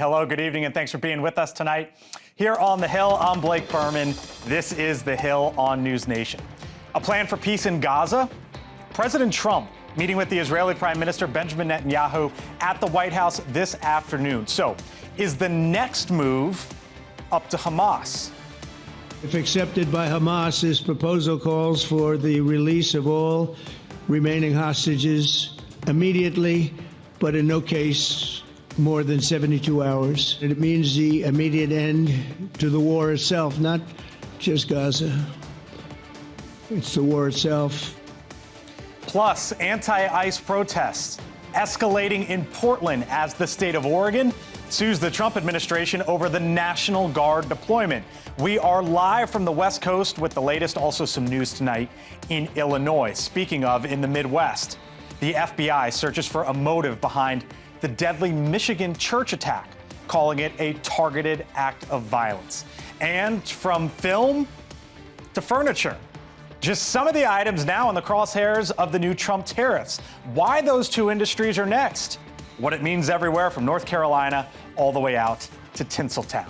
Hello, good evening, and thanks for being with us tonight. Here on The Hill, I'm Blake Burman. This is The Hill on News Nation. A plan for peace in Gaza? President Trump meeting with the Israeli Prime Minister Benjamin Netanyahu at the White House this afternoon. So, is the next move up to Hamas? If accepted by Hamas, this proposal calls for the release of all remaining hostages immediately, but in no case more than 72 hours. And it means the immediate end to the war itself, not just Gaza. It's the war itself. Plus, anti-ICE protests escalating in Portland as the state of Oregon sues the Trump administration over the National Guard deployment. We are live from the West Coast with the latest, also some news tonight in Illinois. Speaking of, in the Midwest, the FBI searches for a motive behind the deadly Michigan church attack, calling it a targeted act of violence. And from film to furniture, just some of the items now in the crosshairs of the new Trump tariffs. Why those two industries are next, what it means everywhere from North Carolina all the way out to Tinseltown.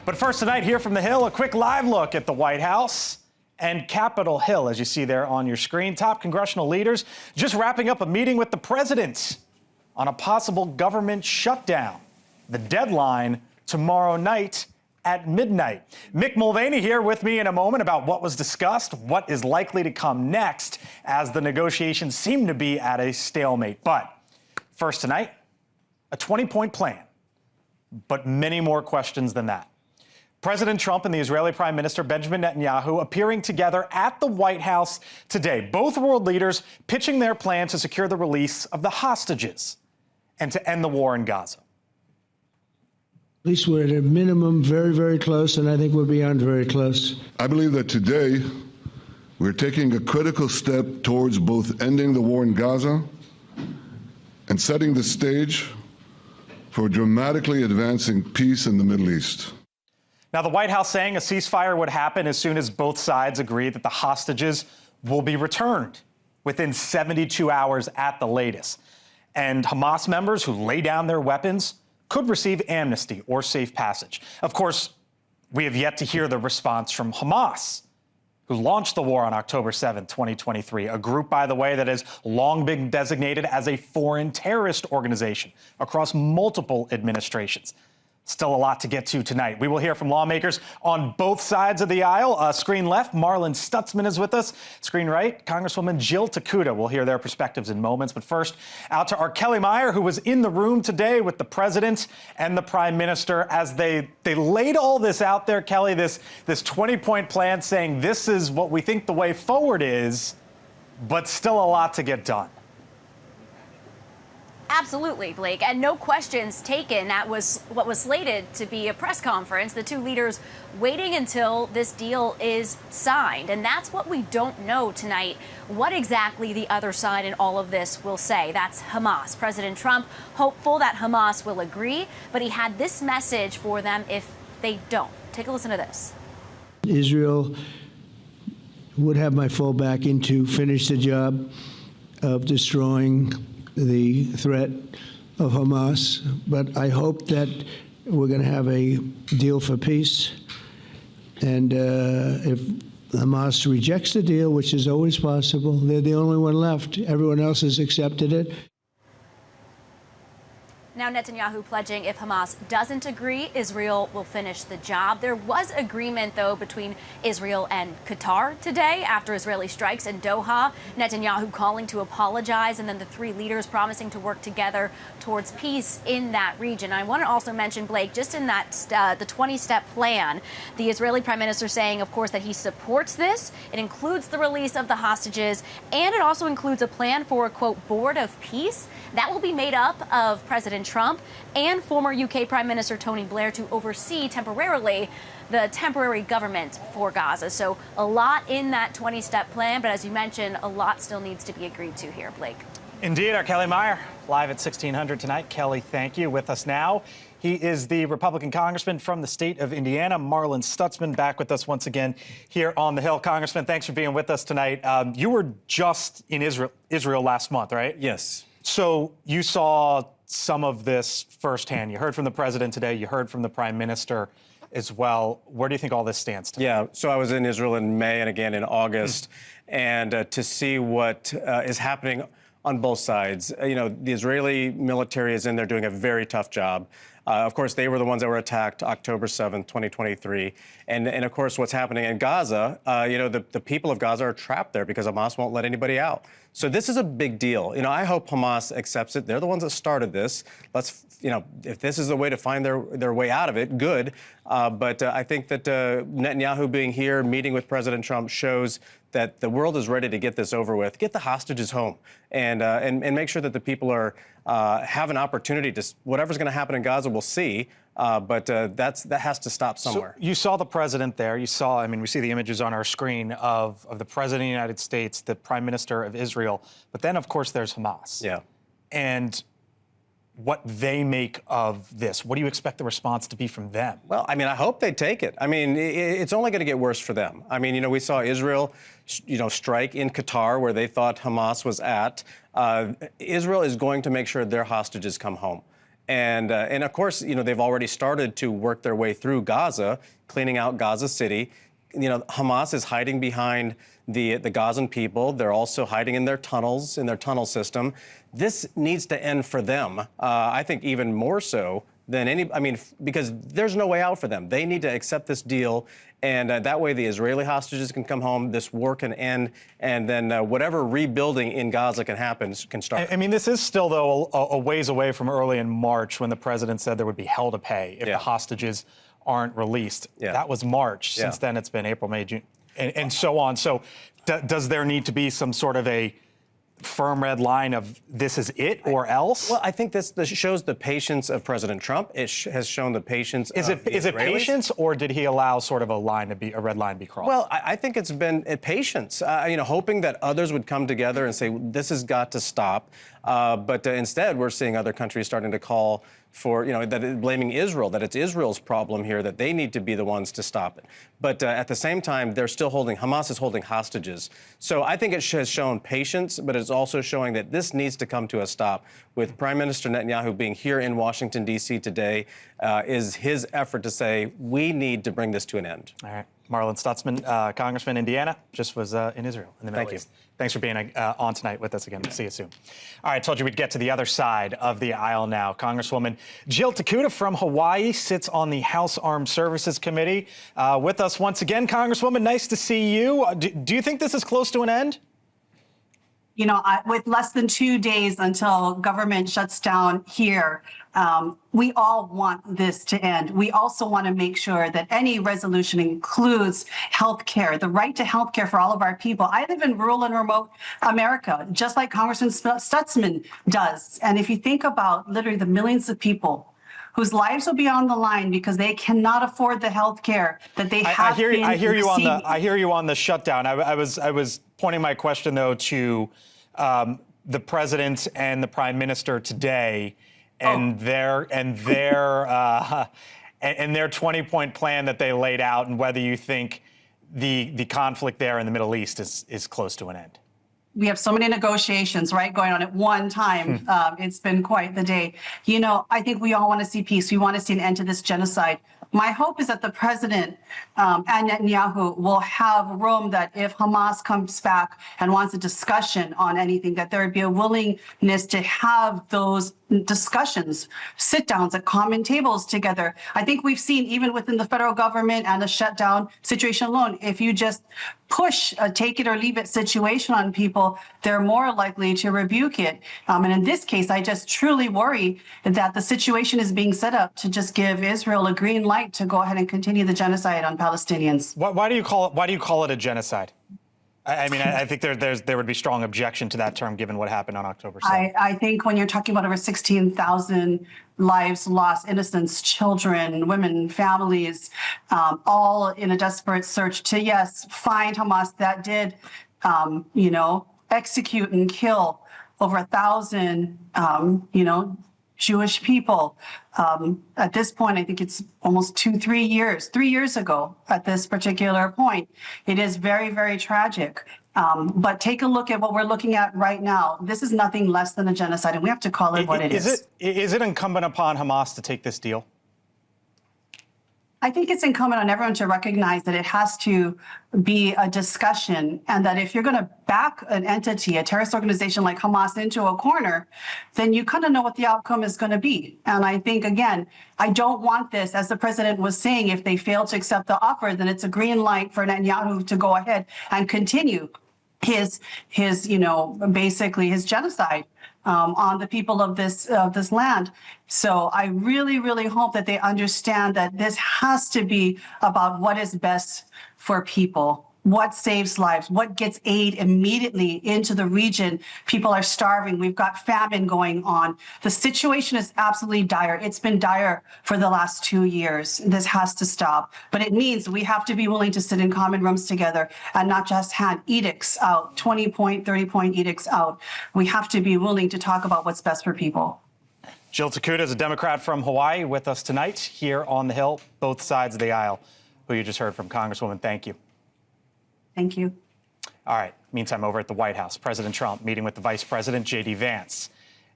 But first tonight, here from The Hill, a quick live look at the White House and Capitol Hill, as you see there on your screen. Top congressional leaders just wrapping up a meeting with the president on a possible government shutdown. The deadline tomorrow night at midnight. Mick Mulvaney here with me in a moment about what was discussed, what is likely to come next as the negotiations seem to be at a stalemate. But first tonight, a 20-point plan, but many more questions than that. President Trump and the Israeli Prime Minister Benjamin Netanyahu appearing together at the White House today. Both world leaders pitching their plan to secure the release of the hostages and to end the war in Gaza. At least we're at a minimum very, very close, and I think we're beyond very close. I believe that today we're taking a critical step towards both ending the war in Gaza and setting the stage for dramatically advancing peace in the Middle East. Now, the White House saying a ceasefire would happen as soon as both sides agree that the hostages will be returned within 72 hours at the latest. And Hamas members who lay down their weapons could receive amnesty or safe passage. Of course, we have yet to hear the response from Hamas, who launched the war on October 7th, 2023, a group, by the way, that has long been designated as a foreign terrorist organization across multiple administrations. Still a lot to get to tonight. We will hear from lawmakers on both sides of the aisle. Screen left, Marlin Stutzman is with us. Screen right, Congresswoman Jill Takuda. We'll hear their perspectives in moments. But first, out to our Kelly Meyer, who was in the room today with the president and the prime minister as they laid all this out there, Kelly, this 20-point plan saying this is what we think the way forward is, but still a lot to get done. Absolutely, Blake, and no questions taken. That was what was slated to be a press conference. The two leaders waiting until this deal is signed. And that's what we don't know tonight, what exactly the other side in all of this will say. That's Hamas. President Trump hopeful that Hamas will agree, but he had this message for them if they don't. Take a listen to this. Israel would have my full backing to finish the job of destroying the threat of Hamas, but I hope that we're going to have a deal for peace. And if Hamas rejects the deal, which is always possible, they're the only one left. Everyone else has accepted it. Now Netanyahu pledging if Hamas doesn't agree, Israel will finish the job. There was agreement, though, between Israel and Qatar today after Israeli strikes in Doha. Netanyahu calling to apologize, and then the three leaders promising to work together towards peace in that region. I want to also mention, Blake, just in that the 20-step plan, the Israeli prime minister saying, of course, that he supports this. It includes the release of the hostages, and it also includes a plan for a, quote, board of peace. That will be made up of President Trump and former UK Prime Minister Tony Blair to oversee temporarily the temporary government for Gaza. So a lot in that 20-step plan, but as you mentioned, a lot still needs to be agreed to here, Blake. Indeed, our Kelly Meyer, live at 1600 tonight. Kelly, thank you. With us now, he is the Republican congressman from the state of Indiana, Marlin Stutzman, back with us once again here on the Hill. Congressman, thanks for being with us tonight. You were just in Israel last month, right? Yes. So you saw some of this firsthand. You heard from the president today. You heard from the prime minister as well. Where do you think all this stands today? Yeah, so I was in Israel in May and again in August, and to see what is happening on both sides. The Israeli military is in there doing a very tough job. Of course, they were the ones that were attacked October 7th, 2023. And of course, what's happening in Gaza, the people of Gaza are trapped there because Hamas won't let anybody out. So this is a big deal. I hope Hamas accepts it. They're the ones that started this. Let's, if this is the way to find their way out of it, good. But I think that Netanyahu being here, meeting with President Trump, shows that the world is ready to get this over with, get the hostages home, and make sure that the people are have an opportunity to, whatever's going to happen in Gaza, we'll see. But that has to stop somewhere. So you saw the president there. You saw, we see the images on our screen of the president of the United States, the prime minister of Israel. But then, of course, there's Hamas. Yeah. And what they make of this. What do you expect the response to be from them? Well, I hope they take it. It's only going to get worse for them. We saw Israel, strike in Qatar where they thought Hamas was at. Israel is going to make sure their hostages come home. And of course, they've already started to work their way through Gaza, cleaning out Gaza City. Hamas is hiding behind the Gazan people. They're also hiding in their tunnels, in their tunnel system. This needs to end for them. I think even more so than because there's no way out for them. They need to accept this deal, and that way the Israeli hostages can come home, this war can end, and then whatever rebuilding in Gaza can happen can start. This is still, though, a ways away from early in March when the president said there would be hell to pay if the hostages aren't released. Yeah. That was March. Since then, it's been April, May, June, and so on. So does there need to be some sort of a firm red line of this is it or else? Well, I think this shows the patience of President Trump. It has shown the patience of the Israelis. Is it patience, or did he allow sort of a red line to be crossed? Well, I think it's been patience, hoping that others would come together and say, this has got to stop. But instead, we're seeing other countries starting to call for, blaming Israel, that it's Israel's problem here, that they need to be the ones to stop it. But at the same time, Hamas is holding hostages. So I think it has shown patience, but it's also showing that this needs to come to a stop. With Prime Minister Netanyahu being here in Washington, D.C. today, is his effort to say, we need to bring this to an end. All right. Marlon Stutzman, Congressman, Indiana, just was in Israel, in the Middle East. Thanks for being on tonight with us again. We'll see you soon. All right, I told you we'd get to the other side of the aisle now. Congresswoman Jill Takuda from Hawaii sits on the House Armed Services Committee. With us once again, Congresswoman, nice to see you. Do you think this is close to an end? With less than 2 days until government shuts down here, we all want this to end. We also want to make sure that any resolution includes health care, the right to health care for all of our people. I live in rural and remote America, just like Congressman Stutzman does. And if you think about literally the millions of people whose lives will be on the line because they cannot afford the health care that they have been receiving. I hear you on the shutdown. I was pointing my question, though, to the president and the prime minister today, and their 20-point plan that they laid out, and whether you think the conflict there in the Middle East is close to an end. We have so many negotiations, right, going on at one time. It's been quite the day. I think we all want to see peace. We want to see an end to this genocide. My hope is that the president and Netanyahu will have room that if Hamas comes back and wants a discussion on anything, that there would be a willingness to have those discussions, sit-downs at common tables together. I think we've seen even within the federal government and the shutdown situation alone, if you just push a take it or leave it situation on people, they're more likely to rebuke it. And in this case, I just truly worry that the situation is being set up to just give Israel a green light to go ahead and continue the genocide on Palestinians. Why do you call it a genocide? I think there would be strong objection to that term given what happened on October 7th. I think when you're talking about over 16,000 lives lost, innocents, children, women, families, all in a desperate search to, yes, find Hamas that did, execute and kill over 1,000, Jewish people. At this point, I think it's almost 3 years ago at this particular point. It is very, very tragic. But take a look at what we're looking at right now. This is nothing less than a genocide, and we have to call it what it is. Is it incumbent upon Hamas to take this deal? I think it's incumbent on everyone to recognize that it has to be a discussion, and that if you're going to back an entity, a terrorist organization like Hamas, into a corner, then you kind of know what the outcome is going to be. And I think, again, I don't want this, as the president was saying, if they fail to accept the offer, then it's a green light for Netanyahu to go ahead and continue his basically his genocide on the people of this land. So I really, really hope that they understand that this has to be about what is best for people, what saves lives, what gets aid immediately into the region. People are starving. We've got famine going on. The situation is absolutely dire. It's been dire for the last 2 years. This has to stop. But it means we have to be willing to sit in common rooms together and not just hand edicts out, 20-point, 30-point edicts out. We have to be willing to talk about what's best for people. Jill Takuda is a Democrat from Hawaii with us tonight here on the Hill, both sides of the aisle, who you just heard from. Congresswoman, thank you. Thank you. All right. Meantime, over at the White House, President Trump meeting with the Vice President, J.D. Vance,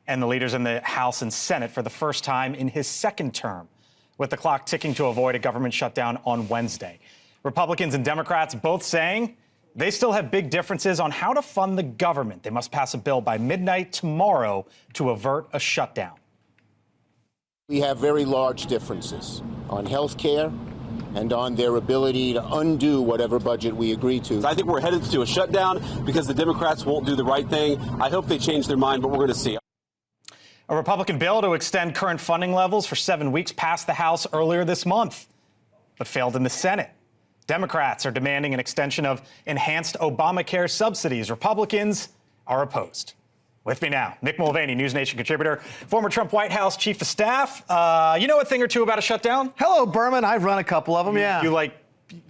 and the leaders in the House and Senate for the first time in his second term, with the clock ticking to avoid a government shutdown on Wednesday. Republicans and Democrats both saying they still have big differences on how to fund the government. They must pass a bill by midnight tomorrow to avert a shutdown. We have very large differences on health care and on their ability to undo whatever budget we agree to. I think we're headed to a shutdown because the Democrats won't do the right thing. I hope they change their mind, but we're going to see. A Republican bill to extend current funding levels for 7 weeks passed the House earlier this month, but failed in the Senate. Democrats are demanding an extension of enhanced Obamacare subsidies. Republicans are opposed. With me now, Nick Mulvaney, NewsNation contributor, former Trump White House chief of staff. You know a thing or two about a shutdown? Hello, Berman. I've run a couple of them, yeah.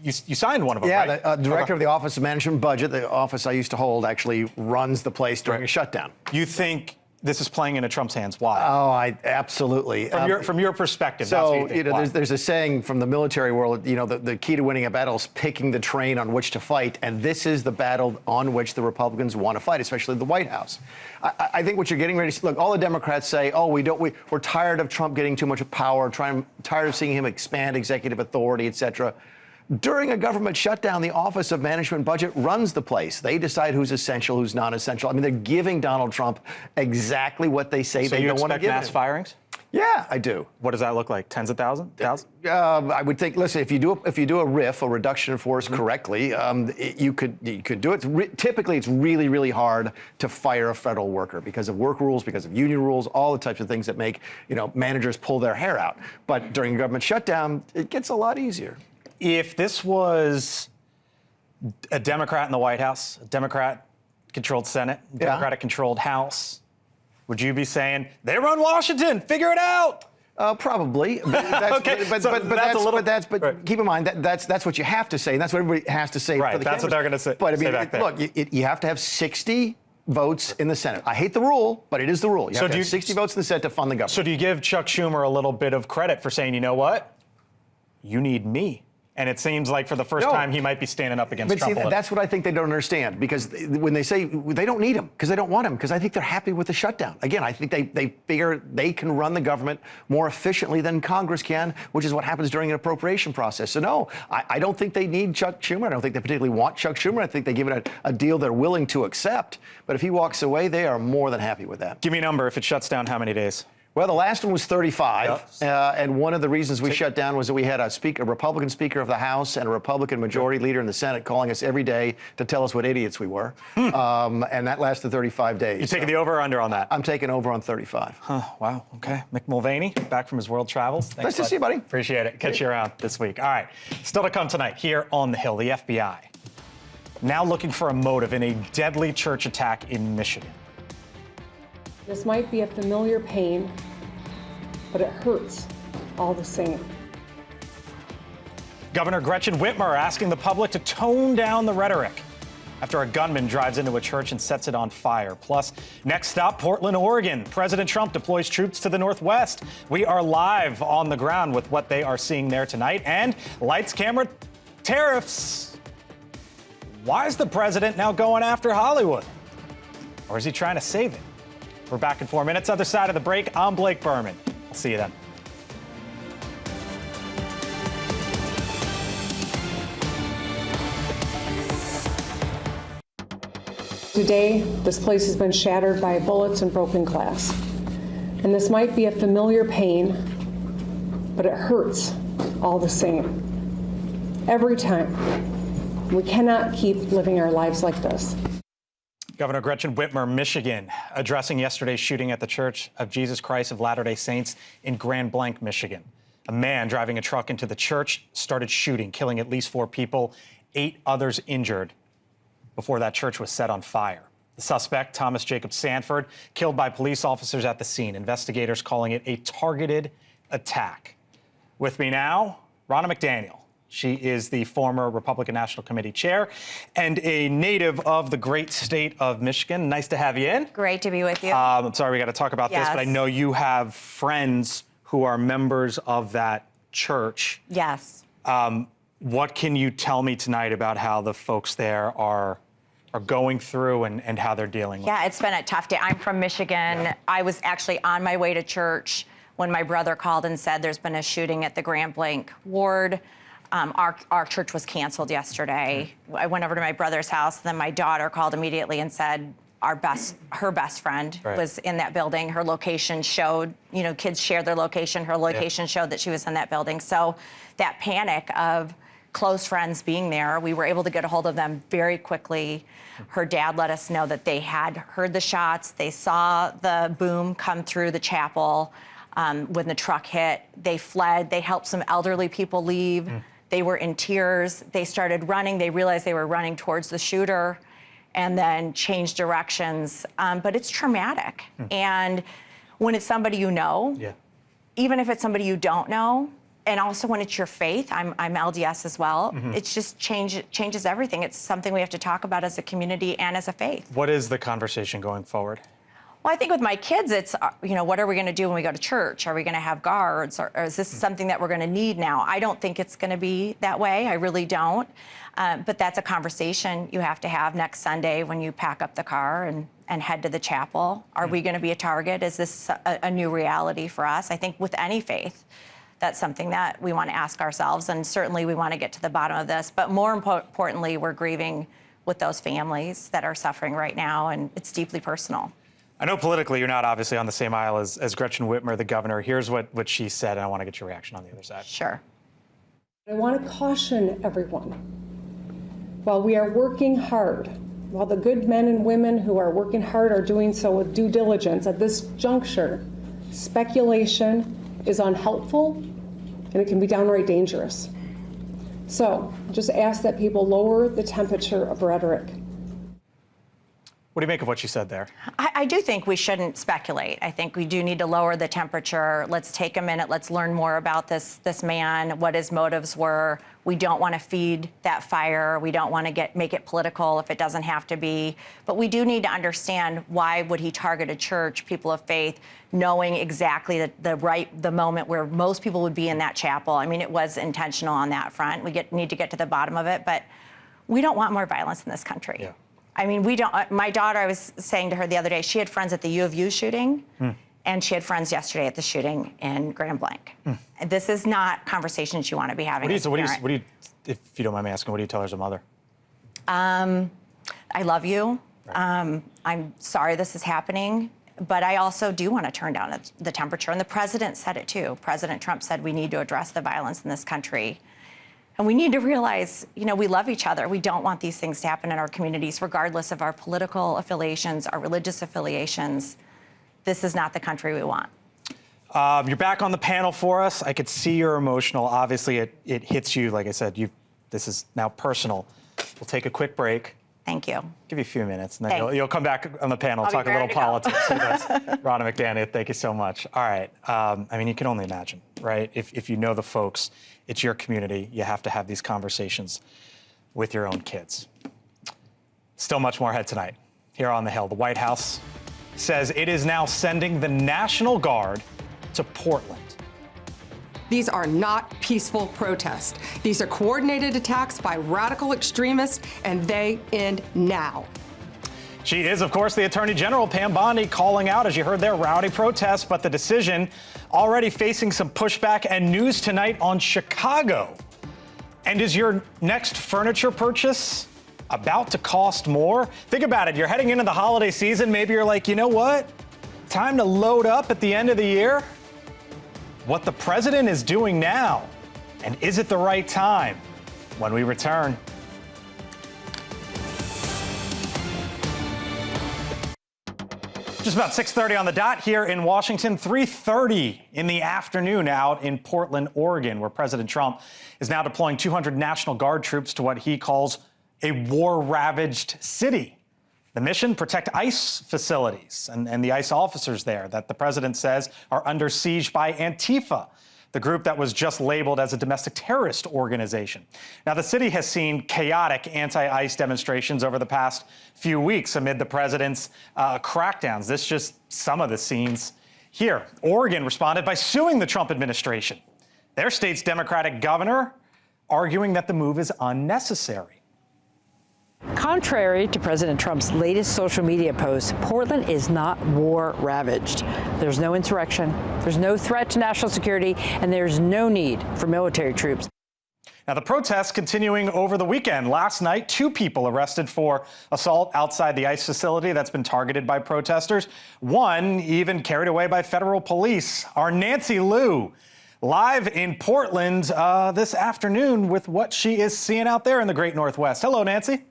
You signed one of them, right? Yeah, the director of the Office of Management and Budget, the office I used to hold, actually runs the place during a shutdown. You think this is playing into Trump's hands? Why? Oh, absolutely. From your perspective, so, that's what you think. There's a saying from the military world, the key to winning a battle is picking the train on which to fight, and this is the battle on which the Republicans want to fight, especially the White House. I think what you're getting ready to see, look, all the Democrats say, oh, we're tired of Trump getting too much power, tired of seeing him expand executive authority, et cetera. During a government shutdown, the Office of Management and Budget runs the place. They decide who's essential, who's not essential. I mean, they're giving Donald Trump exactly what they say they don't want to give him. So you expect mass firings? Yeah, I do. What does that look like? Tens of thousands? I would think. Listen, if you do a RIF, a reduction in force, correctly, you could do it. Typically, it's really, really hard to fire a federal worker because of work rules, because of union rules, all the types of things that make managers pull their hair out. But during a government shutdown, it gets a lot easier. If this was a Democrat in the White House, a Democrat-controlled Senate, Democratic-controlled House, would you be saying, they run Washington, figure it out? Probably. But keep in mind, that's what you have to say, and that's what everybody has to say. Right, for the that's what they're going to say. But I mean, look, you have to have 60 votes in the Senate. I hate the rule, but it is the rule. You have to have 60 votes in the Senate to fund the government. So do you give Chuck Schumer a little bit of credit for saying, you know what? You need me. And it seems like for the first time he might be standing up against Trump. But see, that's what I think they don't understand, because when they say they don't need him, because they don't want him, because I think they're happy with the shutdown. Again, I think they figure they can run the government more efficiently than Congress can, which is what happens during an appropriation process. So no, I don't think they need Chuck Schumer. I don't think they particularly want Chuck Schumer. I think they give it a deal they're willing to accept. But if he walks away, they are more than happy with that. Give me a number. If it shuts down, how many days? Well, the last one was 35, and one of the reasons we shut down was that we had a Republican Speaker of the House and a Republican Majority Leader in the Senate calling us every day to tell us what idiots we were, and that lasted 35 days. You taking the over or under on that? I'm taking over on 35. Wow, okay. Mick Mulvaney, back from his world travels. Thanks, nice to see you, buddy. Appreciate it. Catch you around this week. All right, still to come tonight here on the Hill, the FBI now looking for a motive in a deadly church attack in Michigan. This might be a familiar pain, but it hurts all the same. Governor Gretchen Whitmer asking the public to tone down the rhetoric after a gunman drives into a church and sets it on fire. Plus, next stop, Portland, Oregon. President Trump deploys troops to the Northwest. We are live on the ground with what they are seeing there tonight. And lights, camera, tariffs. Why is the president now going after Hollywood? Or is he trying to save it? We're back in 4 minutes. Other side of the break, I'm Blake Burman. I'll see you then. Today, this place has been shattered by bullets and broken glass. And this might be a familiar pain, but it hurts all the same. Every time. We cannot keep living our lives like this. Governor Gretchen Whitmer, Michigan, addressing yesterday's shooting at the Church of Jesus Christ of Latter-day Saints in Grand Blanc, Michigan. A man driving a truck into the church started shooting, killing at least 4 people, 8 others injured before that church was set on fire. The suspect, Thomas Jacob Sanford, killed by police officers at the scene. Investigators calling it a targeted attack. With me now, Ronna McDaniel. She is the former Republican National Committee chair and a native of the great state of Michigan. Nice to have you in. Great to be with you. I'm sorry we got to talk about this, but I know you have friends who are members of that church. Yes. What can you tell me tonight about how the folks there are going through and how they're dealing with it? Yeah, it's been a tough day. I'm from Michigan. Yeah. I was actually on my way to church when my brother called and said there's been a shooting at the Grand Blanc ward. Our church was canceled yesterday. I went over to my brother's house, then my daughter called immediately and said her best friend was in that building. Her location showed, kids shared their location. Her location showed that she was in that building. So that panic of close friends being there, we were able to get a hold of them very quickly. Her dad let us know that they had heard the shots. They saw the boom come through the chapel when the truck hit. They fled. They helped some elderly people leave. They were in tears. They started running. They realized they were running towards the shooter and then changed directions. But it's traumatic. And when it's somebody you know, even if it's somebody you don't know, and also when it's your faith, I'm LDS as well, it's just changes everything. It's something we have to talk about as a community and as a faith. What is the conversation going forward? Well, I think with my kids, it's, what are we going to do when we go to church? Are we going to have guards? Or is this something that we're going to need now? I don't think it's going to be that way. I really don't. But that's a conversation you have to have next Sunday when you pack up the car and head to the chapel. Are we going to be a target? Is this a new reality for us? I think with any faith, that's something that we want to ask ourselves. And certainly we want to get to the bottom of this. But more importantly, we're grieving with those families that are suffering right now. And it's deeply personal. I know politically you're not obviously on the same aisle as Gretchen Whitmer, the governor. Here's what she said, and I want to get your reaction on the other side. Sure. I want to caution everyone. While we are working hard, while the good men and women who are working hard are doing so with due diligence, at this juncture, speculation is unhelpful and it can be downright dangerous. So just ask that people lower the temperature of rhetoric. What do you make of what she said there? I do think we shouldn't speculate. I think we do need to lower the temperature. Let's take a minute. Let's learn more about this man, what his motives were. We don't want to feed that fire. We don't want to make it political if it doesn't have to be. But we do need to understand why would he target a church, people of faith, knowing exactly the moment where most people would be in that chapel. I mean, it was intentional on that front. We need to get to the bottom of it. But we don't want more violence in this country. Yeah. I mean, we don't. My daughter, I was saying to her the other day, she had friends at the U of U shooting, and she had friends yesterday at the shooting in Grand Blanc. This is not conversations you want to be having. What do you, if you don't mind me asking, what do you tell her as a mother? I love you. Right. I'm sorry this is happening, but I also do want to turn down the temperature. And the president said it too. President Trump said we need to address the violence in this country. And we need to realize, we love each other. We don't want these things to happen in our communities, regardless of our political affiliations, our religious affiliations. This is not the country we want. You're back on the panel for us. I could see you're emotional. Obviously, it hits you. Like I said, this is now personal. We'll take a quick break. Thank you. Give you a few minutes, and then you'll come back on the panel, talk a little politics with us. Ronna McDaniel, thank you so much. All right. I mean, you can only imagine, right? If you know the folks, it's your community. You have to have these conversations with your own kids. Still much more ahead tonight here on the Hill. The White House says it is now sending the National Guard to Portland. These are not peaceful protests. These are coordinated attacks by radical extremists, and they end now. She is, of course, the Attorney General, Pam Bondi, calling out, as you heard there, rowdy protests, but the decision already facing some pushback and news tonight on Chicago. And is your next furniture purchase about to cost more? Think about it. You're heading into the holiday season. Maybe you're like, you know what? Time to load up at the end of the year. What the president is doing now, and is it the right time? When we return. Just about 6:30 on the dot here in Washington, 3:30 in the afternoon out in Portland, Oregon, where President Trump is now deploying 200 National Guard troops to what he calls a war-ravaged city. The mission, protect ICE facilities and the ICE officers there that the president says are under siege by Antifa, the group that was just labeled as a domestic terrorist organization. Now, the city has seen chaotic anti-ICE demonstrations over the past few weeks amid the president's crackdowns. This is just some of the scenes here. Oregon responded by suing the Trump administration. Their state's Democratic governor arguing that the move is unnecessary. Contrary to President Trump's latest social media post, Portland is not war-ravaged. There's no insurrection, there's no threat to national security, and there's no need for military troops. Now, the protests continuing over the weekend. Last night, 2 people arrested for assault outside the ICE facility that's been targeted by protesters. 1 even carried away by federal police. Our Nancy Liu live in Portland this afternoon with what she is seeing out there in the Great Northwest. Hello, Nancy.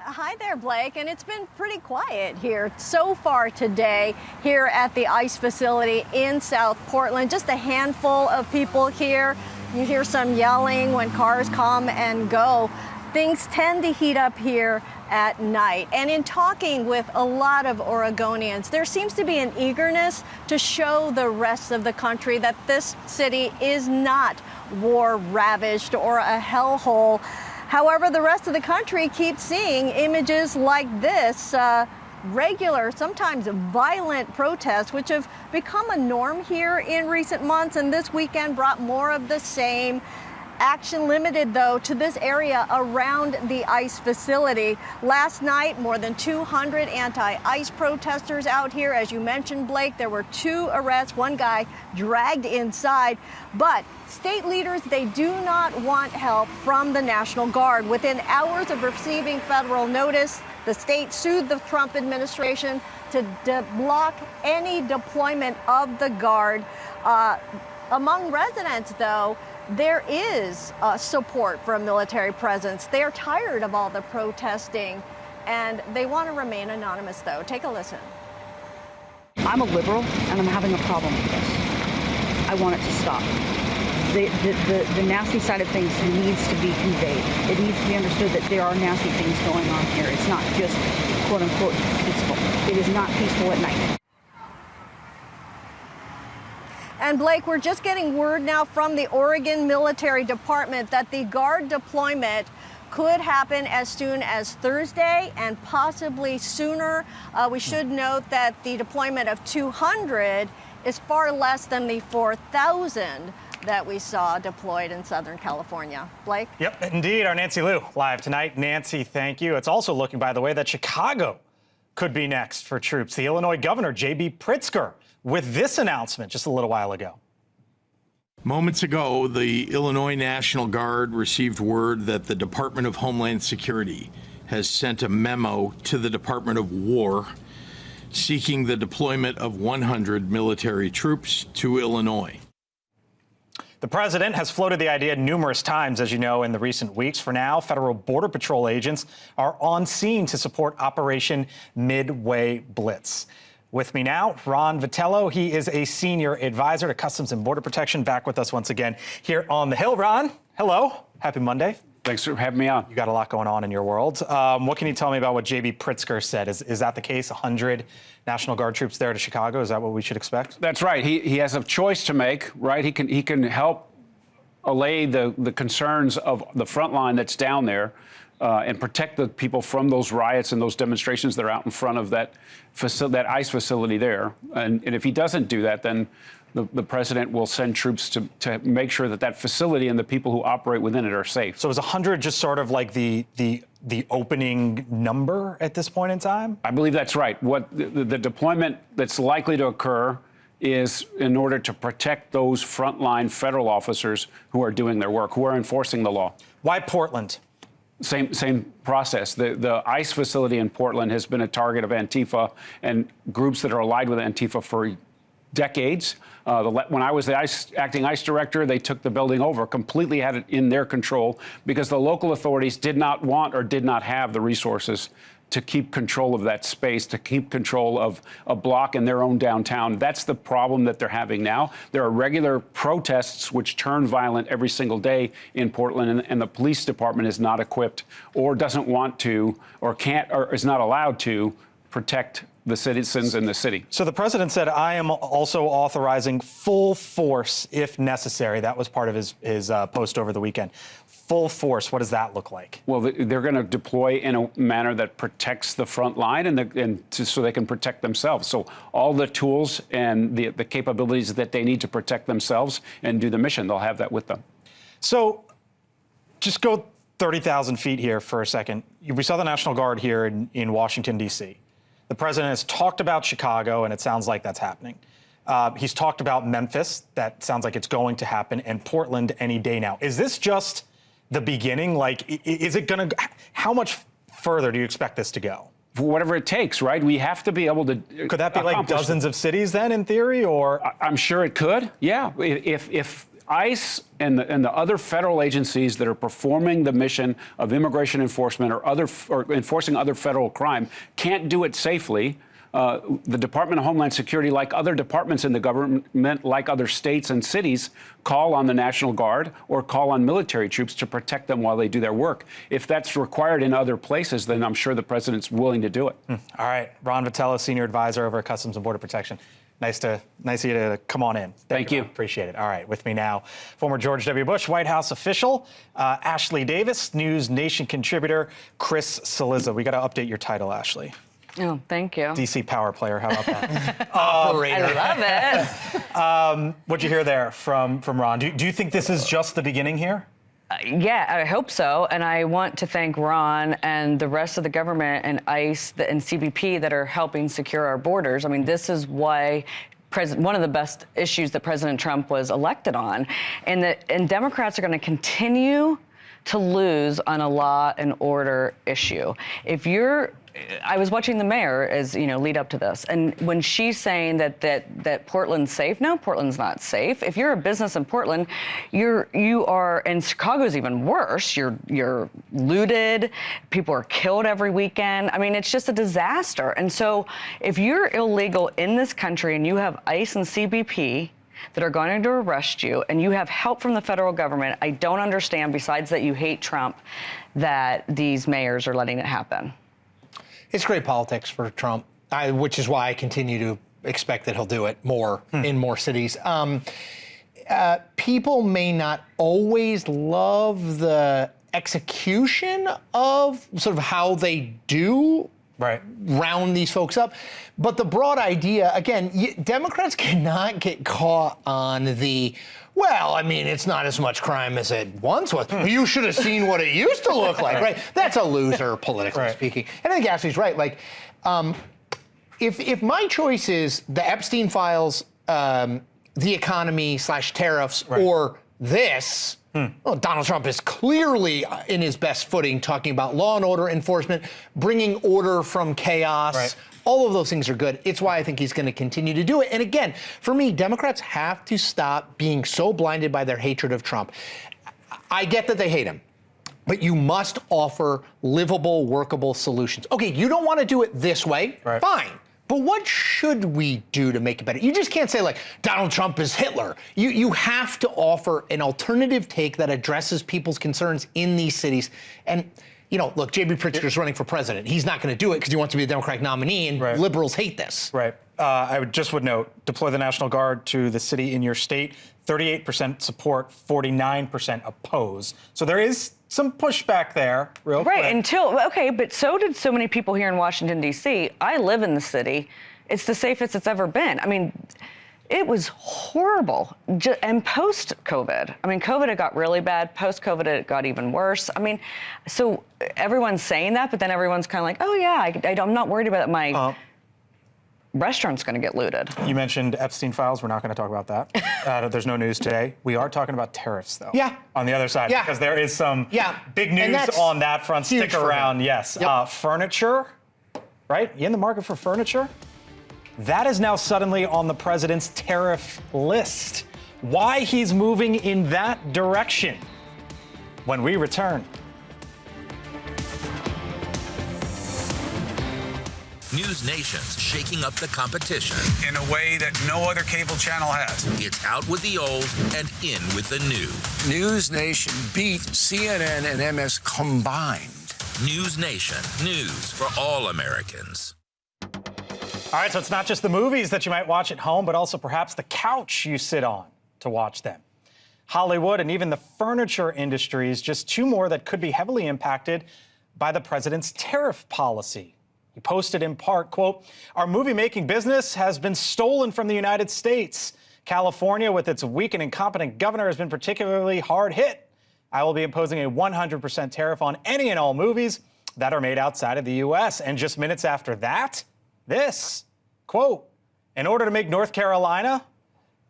Hi there, Blake, and it's been pretty quiet here so far today here at the ICE facility in South Portland. Just a handful of people here. You hear some yelling when cars come and go. Things tend to heat up here at night. And in talking with a lot of Oregonians, there seems to be an eagerness to show the rest of the country that this city is not war-ravaged or a hellhole. However, the rest of the country keeps seeing images like this, regular, sometimes violent protests, which have become a norm here in recent months, and this weekend brought more of the same. Action limited, though, to this area around the ICE facility. Last night, more than 200 anti-ICE protesters out here. As you mentioned, Blake, there were 2 arrests, 1 guy dragged inside. But state leaders, they do not want help from the National Guard. Within hours of receiving federal notice, the state sued the Trump administration to block any deployment of the Guard. Among residents, though, there is support for a military presence. They are tired of all the protesting, and they want to remain anonymous, though. Take a listen. I'm a liberal, and I'm having a problem with this. I want it to stop. The nasty side of things needs to be conveyed. It needs to be understood that there are nasty things going on here. It's not just, quote unquote, peaceful. It is not peaceful at night. And Blake, we're just getting word now from the Oregon Military Department that the Guard deployment could happen as soon as Thursday and possibly sooner. We should note that the deployment of 200 is far less than the 4,000 that we saw deployed in Southern California. Blake? Yep, indeed. Our Nancy Liu live tonight. Nancy, thank you. It's also looking, by the way, that Chicago could be next for troops. The Illinois governor, J.B. Pritzker, with this announcement just a little while ago. Moments ago, the Illinois National Guard received word that the Department of Homeland Security has sent a memo to the Department of War seeking the deployment of 100 military troops to Illinois. The president has floated the idea numerous times, as you know, in the recent weeks. For now, federal Border Patrol agents are on scene to support Operation Midway Blitz. With me now, Ron Vitello. He is a senior advisor to Customs and Border Protection. Back with us once again here on the Hill. Ron, hello. Happy Monday. Thanks for having me on. You got a lot going on in your world. What can you tell me about what J.B. Pritzker said? Is that the case? 100 National Guard troops there to Chicago? Is that what we should expect? That's right. He has a choice to make, right? He can help allay the concerns of the front line that's down there and protect the people from those riots and those demonstrations that are out in front of that ICE facility there. And if he doesn't do that, then the president will send troops to make sure that that facility and the people who operate within it are safe. So is 100 just sort of like the opening number at this point in time? I believe that's right. What the deployment that's likely to occur is in order to protect those frontline federal officers who are doing their work, who are enforcing the law. Why Portland? Same process. The ICE facility in Portland has been a target of Antifa and groups that are allied with Antifa for decades. When I was the acting ICE director, they took the building over, completely had it in their control because the local authorities did not want or did not have the resources to keep control of that space, to keep control of a block in their own downtown. That's the problem that they're having now. There are regular protests which turn violent every single day in Portland, and the police department is not equipped or doesn't want to or can't or is not allowed to protect the citizens in the city. So the president said, I am also authorizing full force if necessary. That was part of his post over the weekend. Full force, what does that look like? Well, they're going to deploy in a manner that protects the front line so they can protect themselves. So all the tools and the capabilities that they need to protect themselves and do the mission, they'll have that with them. So just go 30,000 feet here for a second. We saw the National Guard here in Washington, D.C. The president has talked about Chicago, and it sounds like that's happening. He's talked about Memphis. That sounds like it's going to happen, and Portland any day now. Is this just the beginning? Like, is it going to, how much further do you expect this to go? Whatever it takes, right? We have to be able to. Could that be like dozens of cities then, in theory, or? I'm sure it could. Yeah, if ICE and the other federal agencies that are performing the mission of immigration enforcement or enforcing other federal crime can't do it safely. The Department of Homeland Security, like other departments in the government, like other states and cities, call on the National Guard or call on military troops to protect them while they do their work. If that's required in other places, then I'm sure the president's willing to do it. All right. Ron Vitello, Senior Advisor over at Customs and Border Protection. Nice of you to come on in. Thank you. Appreciate it. All right. With me now, former George W. Bush White House official, Ashley Davis, News Nation contributor, Chris Cillizza. We got to update your title, Ashley. Oh, thank you. DC power player. How about that? Operator. I love it. What'd you hear there from Ron? Do you think this is just the beginning here? Yeah, I hope so. And I want to thank Ron and the rest of the government and ICE and CBP that are helping secure our borders. I mean, this is why one of the best issues that President Trump was elected on. And Democrats are going to continue to lose on a law and order issue. I was watching the mayor lead up to this, and when she's saying that Portland's safe, no, Portland's not safe. If you're a business in Portland, you are, and Chicago's even worse. You're looted, people are killed every weekend. I mean, it's just a disaster. And so, if you're illegal in this country and you have ICE and CBP that are going to arrest you, and you have help from the federal government, I don't understand, besides that you hate Trump, that these mayors are letting it happen. It's great politics for Trump, which is why I continue to expect that he'll do it more in more cities. People may not always love the execution of sort of how they do round these folks up. But the broad idea, again, Democrats cannot get caught on well, I mean, it's not as much crime as it once was. You should have seen what it used to look like, right? That's a loser, politically speaking. And I think Ashley's right. Like, if my choice is the Epstein files, the economy / tariffs, or this, well, Donald Trump is clearly in his best footing talking about law and order enforcement, bringing order from chaos. All of those things are good. It's why I think he's going to continue to do it. And again, for me, Democrats have to stop being so blinded by their hatred of Trump. I get that they hate him, but you must offer livable, workable solutions. Okay, you don't want to do it this way, fine. But what should we do to make it better? You just can't say, like, Donald Trump is Hitler. You have to offer an alternative take that addresses people's concerns in these cities. And, you know, look, J.B. Pritzker's running for president. He's not going to do it because he wants to be a Democratic nominee, and liberals hate this. I would note, deploy the National Guard to the city in your state. 38% support, 49% oppose. So there is some pushback there, real quick. But so did so many people here in Washington, D.C. I live in the city. It's the safest it's ever been. I mean, It was horrible. And post-COVID, I mean, COVID, it got really bad. Post-COVID, it got even worse. I mean, so everyone's saying that, but then everyone's kind of like, oh, yeah, I'm not worried about my restaurant's going to get looted. You mentioned Epstein files. We're not going to talk about that. There's no news today. We are talking about tariffs, though. Yeah. On the other side, because there is some big news on that front. Stick around. Yes. Yep. Furniture, right? You in the market for furniture? That is now suddenly on the president's tariff list. Why he's moving in that direction? When we return. NewsNation's shaking up the competition in a way that no other cable channel has. It's out with the old and in with the new. NewsNation beat CNN and MS combined. NewsNation, news for all Americans. All right, so it's not just the movies that you might watch at home, but also perhaps the couch you sit on to watch them. Hollywood and even the furniture industries, just two more that could be heavily impacted by the president's tariff policy. He posted in part, quote, "Our movie-making business has been stolen from the United States. California, with its weak and incompetent governor, has been particularly hard hit. I will be imposing a 100% tariff on any and all movies that are made outside of the U.S." And just minutes after that, this, quote, "In order to make North Carolina,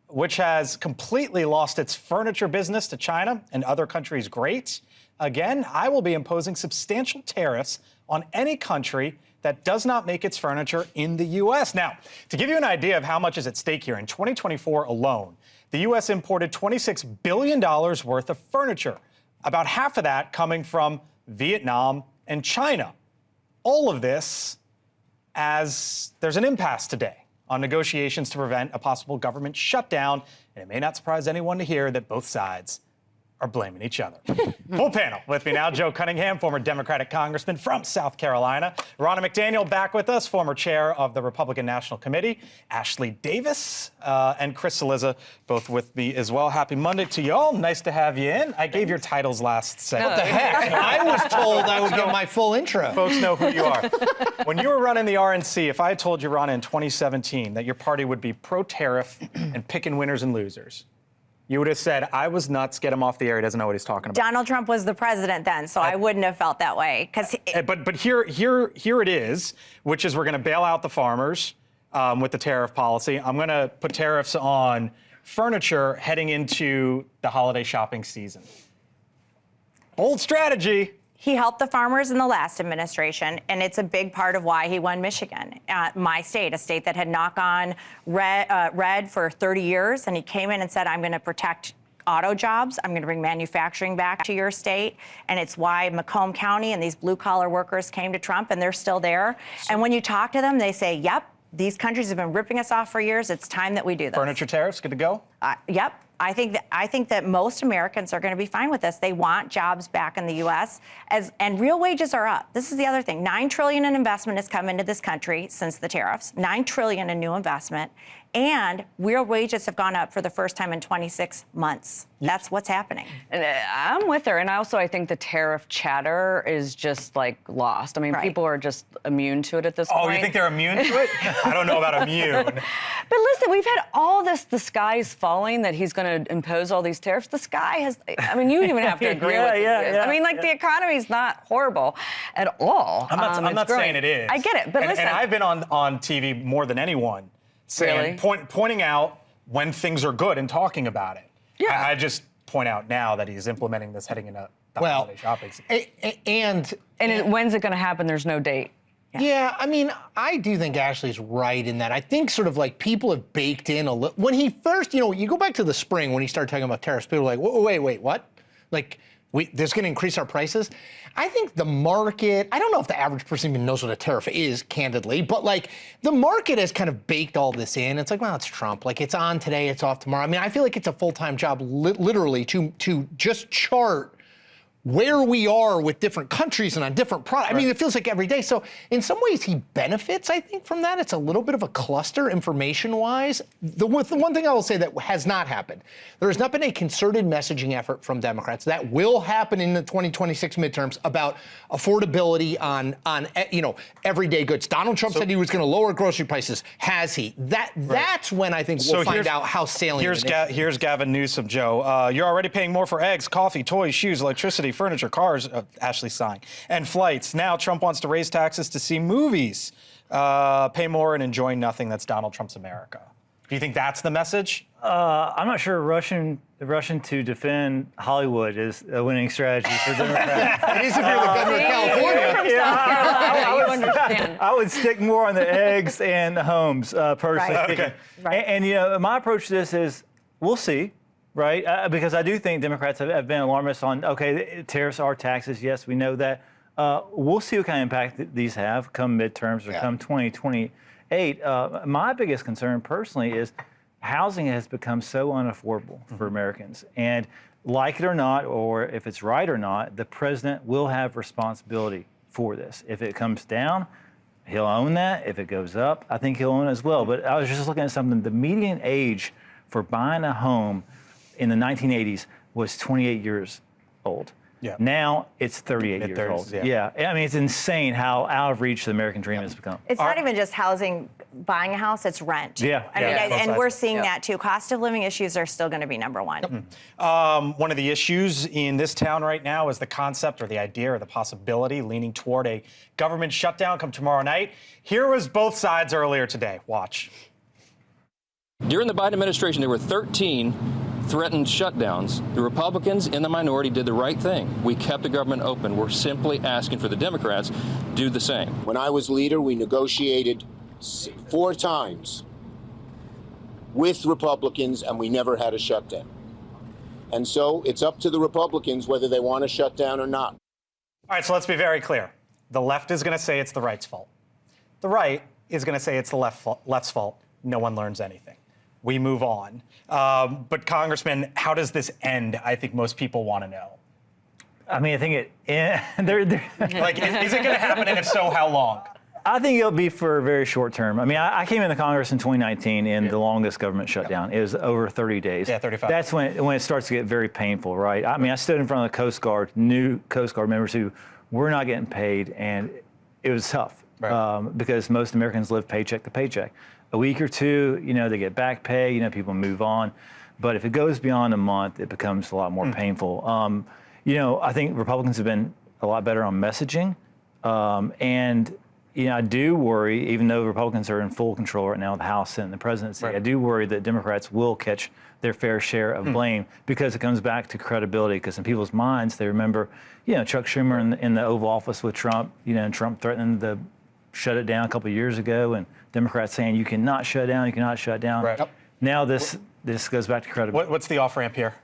which has completely lost its furniture business to China and other countries, great, again, I will be imposing substantial tariffs on any country that does not make its furniture in the U.S. Now, to give you an idea of how much is at stake here, in 2024 alone, the U.S. imported $26 billion worth of furniture, about half of that coming from Vietnam and China. All of this as there's an impasse today on negotiations to prevent a possible government shutdown, and it may not surprise anyone to hear that both sides are blaming each other. Full panel with me now. Joe Cunningham, former Democratic congressman from South Carolina. Ronna McDaniel back with us, former chair of the Republican National Committee. Ashley Davis and Chris Cillizza, both with me as well. Happy Monday to y'all. Nice to have you in. I gave your titles last segment. What the heck? I was told I would get my full intro. Folks know who you are. When you were running the RNC, if I had told you, Ronna, in 2017 that your party would be pro-tariff and picking winners and losers, you would have said, I was nuts, get him off the air, he doesn't know what he's talking about. Donald Trump was the president then, so I wouldn't have felt that way. But here it is, which is we're going to bail out the farmers with the tariff policy. I'm going to put tariffs on furniture heading into the holiday shopping season. Bold strategy. He helped the farmers in the last administration, and it's a big part of why he won Michigan, my state, a state that had knock on red for 30 years. And he came in and said, I'm going to protect auto jobs. I'm going to bring manufacturing back to your state. And it's why Macomb County and these blue collar workers came to Trump, and they're still there. And when you talk to them, they say, yep, these countries have been ripping us off for years. It's time that we do this. Furniture tariffs, good to go? Yep. I think that most Americans are going to be fine with this. They want jobs back in the U.S. and real wages are up. This is the other thing. $9 trillion in investment has come into this country since the tariffs. $9 trillion in new investment, and real wages have gone up for the first time in 26 months. That's what's happening. And I'm with her, and I think the tariff chatter is just like lost. I mean, people are just immune to it at this point. Oh, you think they're immune to it? I don't know about immune. But listen, we've had all this, the sky is falling, that he's going to impose all these tariffs. The sky has, I mean, you even have to agree with it. I mean, like, the economy's not horrible at all. I'm not saying it is. I get it, but listen. And I've been on TV more than anyone saying, pointing out when things are good and talking about it. Yeah. I just point out now that he's implementing this heading into the holiday shopping season. And when's it going to happen? There's no date. Yeah, I mean, I do think Ashley's right in that. I think sort of like people have baked in a little. When he first, you go back to the spring when he started talking about tariffs, people were like, wait, what? Like, this is going to increase our prices? I think the market, I don't know if the average person even knows what a tariff is, candidly, but like the market has kind of baked all this in. It's like, well, it's Trump. Like, it's on today, it's off tomorrow. I mean, I feel like it's a full-time job, literally, to just chart where we are with different countries and on different products. I mean, it feels like every day. So in some ways, he benefits, I think, from that. It's a little bit of a cluster information-wise. The one thing I will say that has not happened, there has not been a concerted messaging effort from Democrats. That will happen in the 2026 midterms about affordability on everyday goods. Donald Trump said he was going to lower grocery prices. Has he? That's when I think we'll find out how salient it is. Here's Gavin Newsom, Joe. You're already paying more for eggs, coffee, toys, shoes, electricity, furniture, cars, Ashley's sighing, and flights. Now Trump wants to raise taxes to see movies, pay more and enjoy nothing. That's Donald Trump's America. Do you think that's the message? I'm not sure rushing to defend Hollywood is a winning strategy for Democrats. It is if you're the governor of California. I would stick more on the eggs and the homes, personally. Okay. And my approach to this is, we'll see. Right, because I do think Democrats have been alarmists on, okay, tariffs are taxes. Yes, we know that. We'll see what kind of impact these have come midterms or come 2028. My biggest concern personally is housing has become so unaffordable for Americans. And like it or not, or if it's right or not, the president will have responsibility for this. If it comes down, he'll own that. If it goes up, I think he'll own it as well. But I was just looking at something. The median age for buying a home in the 1980s was 28 years old. Yeah. Now it's 38 years old. Yeah. I mean, it's insane how out of reach the American dream has become. It's not even just housing, buying a house, it's rent. Yeah. And we're seeing that too. Cost of living issues are still going to be number one. One of the issues in this town right now is the concept or the idea or the possibility leaning toward a government shutdown come tomorrow night. Here was both sides earlier today. Watch. During the Biden administration, there were 13 threatened shutdowns. The Republicans in the minority did the right thing. We kept the government open. We're simply asking for the Democrats to do the same. When I was leader, we negotiated 4 times with Republicans, and we never had a shutdown. And so it's up to the Republicans whether they want to shut down or not. All right, so let's be very clear. The left is going to say it's the right's fault. The right is going to say it's the left's fault. No one learns anything. We move on. But Congressman, how does this end? I think most people want to know. I mean, I think is it going to happen? And if so, how long? I think it'll be for a very short term. I mean, I came into Congress in 2019 in the longest government shutdown. It was over 30 days. Yeah, 35. That's when it starts to get very painful, right? I mean, I stood in front of the Coast Guard, new Coast Guard members who were not getting paid, and it was tough because most Americans live paycheck to paycheck. A week or two, they get back pay, people move on. But if it goes beyond a month, it becomes a lot more painful. I think Republicans have been a lot better on messaging. And I do worry, even though Republicans are in full control right now of the House and the presidency, I do worry that Democrats will catch their fair share of blame because it comes back to credibility. Because in people's minds, they remember, Chuck Schumer in the Oval Office with Trump, and Trump threatening to shut it down a couple of years ago, and Democrats saying you cannot shut down, you cannot shut down. Right. Now this goes back to credibility. What's the off ramp here?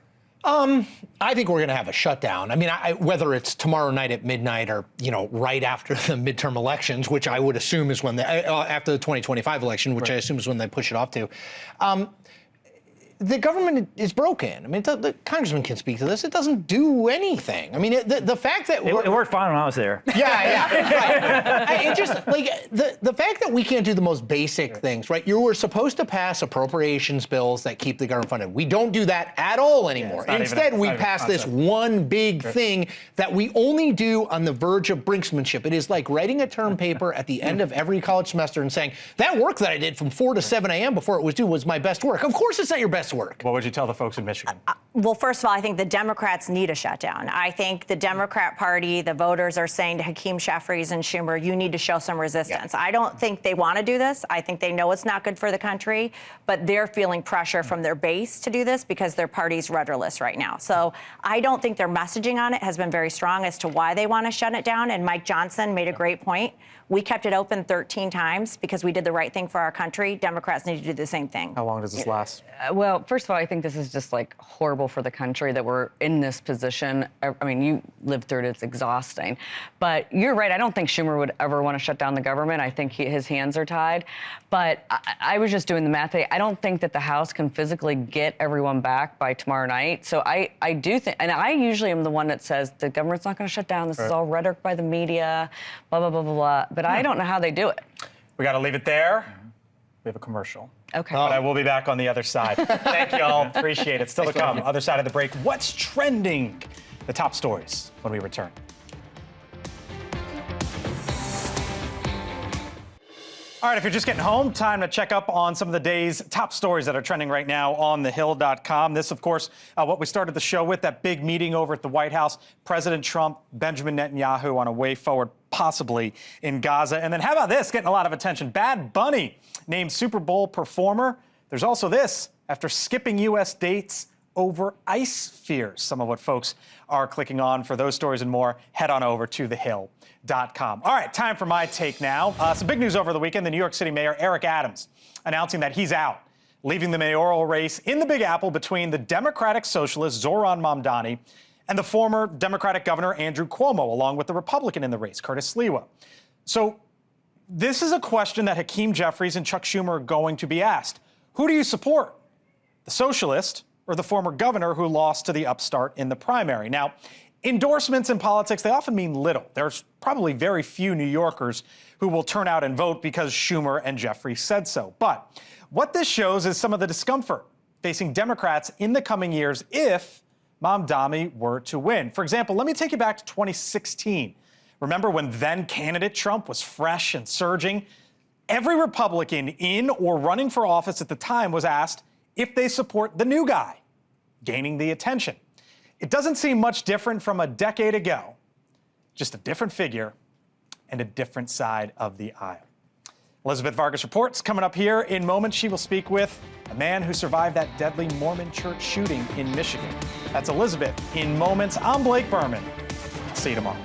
I think we're going to have a shutdown. I mean, whether it's tomorrow night at midnight or right after the midterm elections, which I would assume is when after the 2025 election, which I assume is when they push it off to. The government is broken. I mean, the congressman can speak to this. It doesn't do anything. I mean, the fact that it worked fine when I was there. Yeah, right. It just the fact that we can't do the most basic things, right? You were supposed to pass appropriations bills that keep the government funded. We don't do that at all anymore. Instead, we pass this one big thing that we only do on the verge of brinksmanship. It is like writing a term paper at the end of every college semester and saying that work that I did from 4 to 7 a.m. before it was due was my best work. Of course, it's not your best work. What would you tell the folks in Michigan? Well, first of all, I think the Democrats need a shutdown. I think the Democrat Party, the voters are saying to Hakeem Jeffries and Schumer, you need to show some resistance. I don't think they want to do this. I think they know it's not good for the country, but they're feeling pressure from their base to do this because their party's rudderless right now. So I don't think their messaging on it has been very strong as to why they want to shut it down. And Mike Johnson made a great point. We kept it open 13 times because we did the right thing for our country. Democrats need to do the same thing. How long does this last? Well, Well, first of all, I think this is just like horrible for the country that we're in this position. I mean, you lived through it, it's exhausting. But you're right, I don't think Schumer would ever want to shut down the government. I think his hands are tied. But I was just doing the math today. I don't think that the House can physically get everyone back by tomorrow night. So I do think, and I usually am the one that says the government's not going to shut down. This is all rhetoric by the media, blah, blah, blah, blah, blah. But I don't know how they do it. We got to leave it there. We have a commercial. Okay. But I will be back on the other side. Thank you all. Appreciate it. Still to come. Other side of the break. What's trending? The top stories when we return. All right, if you're just getting home, time to check up on some of the day's top stories that are trending right now on thehill.com. This, of course, what we started the show with, that big meeting over at the White House. President Trump, Benjamin Netanyahu on a way forward, possibly in Gaza. And then how about this, getting a lot of attention? Bad Bunny named Super Bowl performer. There's also this, after skipping U.S. dates over ice fears. Some of what folks are clicking on. For those stories and more, head on over to thehill.com. All right, time for my take now. Some big news over the weekend. The New York City Mayor, Eric Adams, announcing that he's out, leaving the mayoral race in the Big Apple between the Democratic Socialist Zoran Mamdani and the former Democratic Governor Andrew Cuomo, along with the Republican in the race, Curtis Sliwa. So this is a question that Hakeem Jeffries and Chuck Schumer are going to be asked. Who do you support? The socialist or the former governor who lost to the upstart in the primary? Now, endorsements in politics, they often mean little. There's probably very few New Yorkers who will turn out and vote because Schumer and Jeffries said so. But what this shows is some of the discomfort facing Democrats in the coming years if Mamdani were to win. For example, let me take you back to 2016. Remember when then candidate Trump was fresh and surging? Every Republican in or running for office at the time was asked if they support the new guy, gaining the attention. It doesn't seem much different from a decade ago, just a different figure and a different side of the aisle. Elizabeth Vargas reports coming up here in moments. She will speak with a man who survived that deadly Mormon church shooting in Michigan. That's Elizabeth in moments. I'm Blake Burman. See you tomorrow.